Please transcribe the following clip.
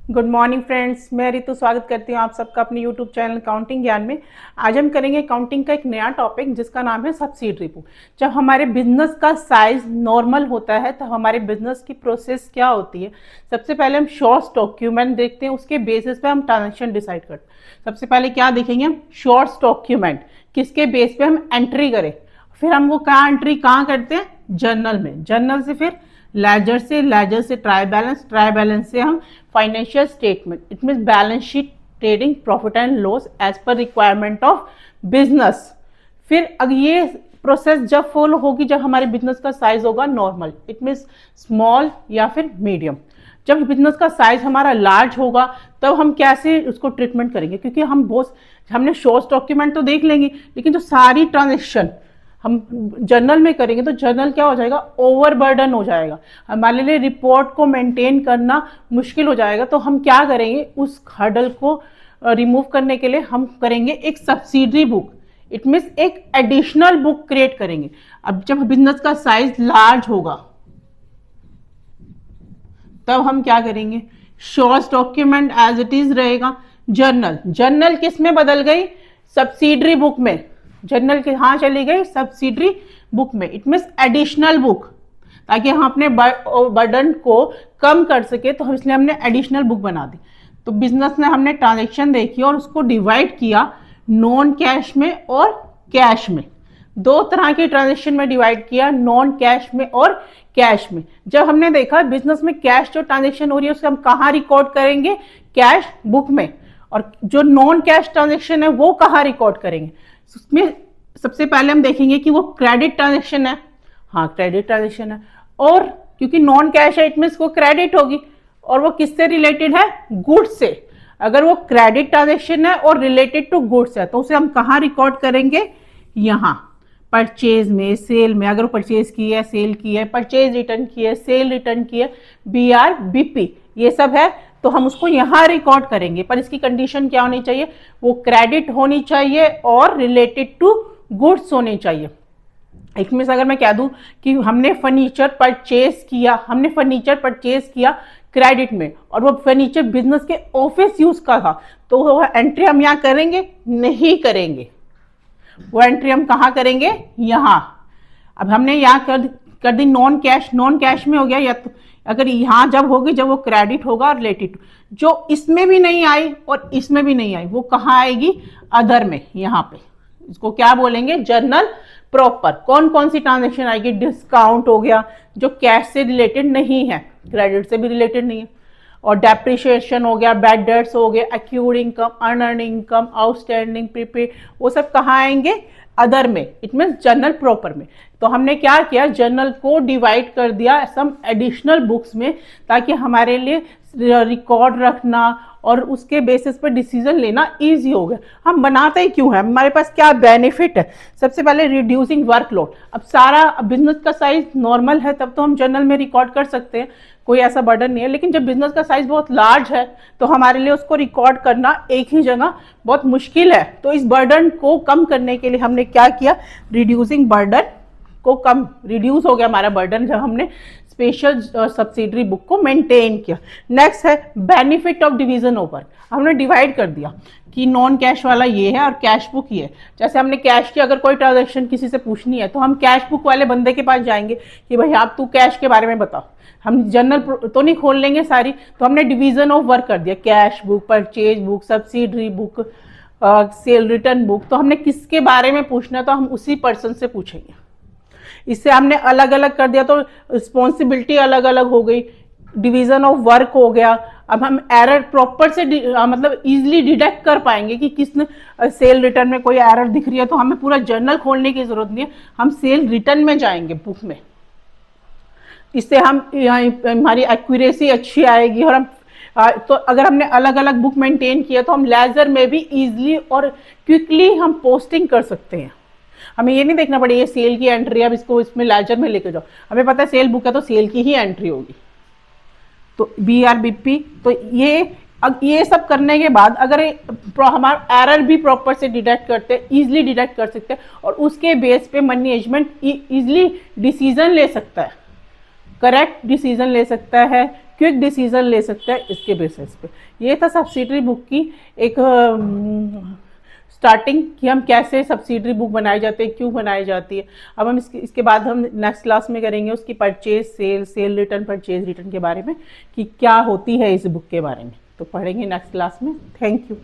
Good morning friends, मैं रितु स्वागत करती हूँ आप सबका अपने यूट्यूब चैनल काउंटिंग ज्ञान में। आज हम करेंगे काउंटिंग का एक नया टॉपिक जिसका नाम है सब्सिडरी बुक। जब हमारे बिजनेस का साइज नॉर्मल होता है तो हमारे बिजनेस की प्रोसेस क्या होती है। सबसे पहले हम शॉर्ट्स डॉक्यूमेंट देखते हैं, उसके बेसिस पे हम ट्रांजेक्शन डिसाइड करते हैं। सबसे पहले क्या देखेंगे हम, शॉर्ट्स डॉक्यूमेंट, किसके बेस पे हम एंट्री करें। फिर हम वो कहाँ एंट्री कहाँ करते हैं, जर्नल में। जर्नल से फिर लेजर से, लेजर से ट्राई बैलेंस, ट्राई बैलेंस से हम financial statement, it mean balance sheet, trading profit and loss as per requirement of business. फिर अगर ये प्रोसेस जब फॉलो होगी जब हमारे बिजनेस का साइज होगा नॉर्मल, इट मीन स्मॉल या फिर मीडियम। जब बिजनेस का साइज हमारा लार्ज होगा तब हम कैसे उसको ट्रीटमेंट करेंगे, क्योंकि हमने शॉर्ट डॉक्यूमेंट तो देख लेंगे लेकिन जो सारी ट्रांजेक्शन हम जर्नल में करेंगे तो जर्नल क्या हो जाएगा, ओवरबर्डन हो जाएगा, हमारे लिए रिपोर्ट को मेंटेन करना मुश्किल हो जाएगा। तो हम क्या करेंगे, उस हर्डल को रिमूव करने के लिए हम करेंगे एक सब्सिडरी बुक, इट मीन्स एक एडिशनल बुक क्रिएट करेंगे। अब जब बिजनेस का साइज लार्ज होगा तब हम क्या करेंगे, short document as it is रहेगा। जर्नल, जर्नल किस में बदल गई, सब्सिडरी बुक में। जर्नल के हाँ चली गई सब्सिडरी बुक में, इट मीन्स एडिशनल बुक, ताकि हम अपने बर्डन को कम कर सके तो इसलिए हमने एडिशनल बुक बना दी। तो बिजनेस ने हमने ट्रांजैक्शन देखी और उसको डिवाइड किया नॉन कैश में और कैश में। दो तरह के ट्रांजैक्शन में डिवाइड किया, नॉन कैश में और कैश में। जब हमने देखा बिजनेस में कैश जो ट्रांजैक्शन हो रही है उसको हम कहाँ रिकॉर्ड करेंगे, कैश बुक में, और जो नॉन कैश ट्रांजैक्शन है वो कहाँ रिकॉर्ड करेंगे। उसमें सबसे पहले हम देखेंगे कि वो क्रेडिट ट्रांजैक्शन है, हाँ क्रेडिट ट्रांजैक्शन है, और क्योंकि नॉन कैश है इट मीन्स वो क्रेडिट होगी, और वो किससे रिलेटेड है, गुड्स से। अगर वो क्रेडिट ट्रांजैक्शन है और रिलेटेड टू गुड्स है तो उसे हम कहाँ रिकॉर्ड करेंगे, यहाँ परचेज में, सेल में। अगर वो परचेज की है, सेल की है, परचेज रिटर्न की है, सेल रिटर्न की है, BR BP ये सब है तो हम उसको यहाँ रिकॉर्ड करेंगे। पर इसकी कंडीशन क्या होनी चाहिए, वो क्रेडिट होनी चाहिए और रिलेटेड टू गुड्स होने चाहिए। एक में अगर मैं कह दूं कि हमने फर्नीचर परचेज किया क्रेडिट में और वो फर्नीचर बिजनेस के ऑफिस यूज का था तो वो एंट्री हम यहाँ करेंगे, नहीं करेंगे। वो एंट्री हम कहाँ करेंगे, यहाँ। अब हमने यहाँ कर the non cash, non cash में हो गया, या तो अगर यहाँ जब होगी जब वो क्रेडिट होगा रिलेटेड, जो इसमें भी नहीं आई और इसमें भी नहीं आई वो कहाँ आएगी, अदर में। यहाँ पे इसको क्या बोलेंगे, जर्नल प्रॉपर। कौन कौन सी ट्रांजैक्शन आएगी, डिस्काउंट हो गया जो कैश से रिलेटेड नहीं है, क्रेडिट से भी रिलेटेड नहीं है, और डेप्रिशिएशन हो गया, बैड डेट्स हो गया, accrued income, unearned income, outstanding, prepaid, वो सब कहाँ आएंगे, अदर में, इट मीन्स जर्नल प्रॉपर में। तो हमने क्या किया, जर्नल को डिवाइड कर दिया सम एडिशनल बुक्स में, ताकि हमारे लिए रिकॉर्ड रखना और उसके बेसिस पर डिसीजन लेना इजी हो गया। हम बनाते ही क्यों है, हमारे पास क्या बेनिफिट है। सबसे पहले रिड्यूसिंग वर्कलोड। अब सारा बिजनेस का साइज नॉर्मल है तब तो हम जर्नल में रिकॉर्ड कर सकते हैं, कोई ऐसा बर्डन नहीं है। लेकिन जब बिजनेस का साइज बहुत लार्ज है तो हमारे लिए उसको रिकॉर्ड करना एक ही जगह बहुत मुश्किल है। तो इस बर्डन को कम करने के लिए हमने क्या किया, रिड्यूसिंग बर्डन को कम, रिड्यूस हो गया हमारा बर्डन जब हमने स्पेशल सब्सिडरी बुक को मेंटेन किया। नेक्स्ट है बेनिफिट ऑफ डिवीजन ओवर। हमने डिवाइड कर दिया कि नॉन कैश वाला ये है और कैश बुक ये है। जैसे हमने कैश की अगर कोई ट्रांजैक्शन किसी से पूछनी है तो हम कैश बुक वाले बंदे के पास जाएंगे कि भाई आप तू कैश के बारे में बताओ। हम जर्नल तो नहीं खोल लेंगे सारी, तो हमने डिवीजन ऑफ वर्क कर दिया, cash book, purchase book, subsidiary book, cell return book. तो हमने किसके बारे में पूछना है तो हम उसी पर्सन से पूछेंगे। इससे हमने अलग अलग कर दिया तो रिस्पॉन्सिबिलिटी अलग अलग हो गई, डिवीजन ऑफ वर्क हो गया। अब हम एरर प्रॉपर से मतलब इजीली डिटेक्ट कर पाएंगे कि किसने सेल रिटर्न में कोई एरर दिख रही है तो हमें पूरा जर्नल खोलने की जरूरत नहीं है, हम सेल रिटर्न में जाएंगे बुक में। इससे हम हमारी एक्यूरेसी अच्छी आएगी। और हम तो अगर हमने अलग अलग बुक मेंटेन किया तो हम लेजर में भी इजीली और क्विकली हम पोस्टिंग कर सकते हैं। हमें ये नहीं देखना पड़ेगा ये सेल की एंट्री, अब इसको इसमें लेजर में लेके जाओ, हमें पता है सेल बुक है तो सेल की ही एंट्री होगी, तो BR BP। तो ये सब करने के बाद अगर हमारा एरर भी प्रॉपर से डिटेक्ट करते हैं, इजीली डिटेक्ट कर सकते हैं, और उसके बेस पे मैनेजमेंट इजीली डिसीजन ले सकता है, करेक्ट डिसीजन ले सकता है। क्विक डिसीजन ले सकता है इसके बेसिस पे। ये था सब्सिडरी बुक की एक स्टार्टिंग कि हम कैसे सब्सिडरी बुक बनाई जाती है, क्यों बनाई जाती है। अब हम इसके बाद हम नेक्स्ट क्लास में करेंगे उसकी purchase sale, cell return, purchase return के बारे में कि क्या होती है इस बुक के बारे में, तो पढ़ेंगे नेक्स्ट क्लास में। Thank you.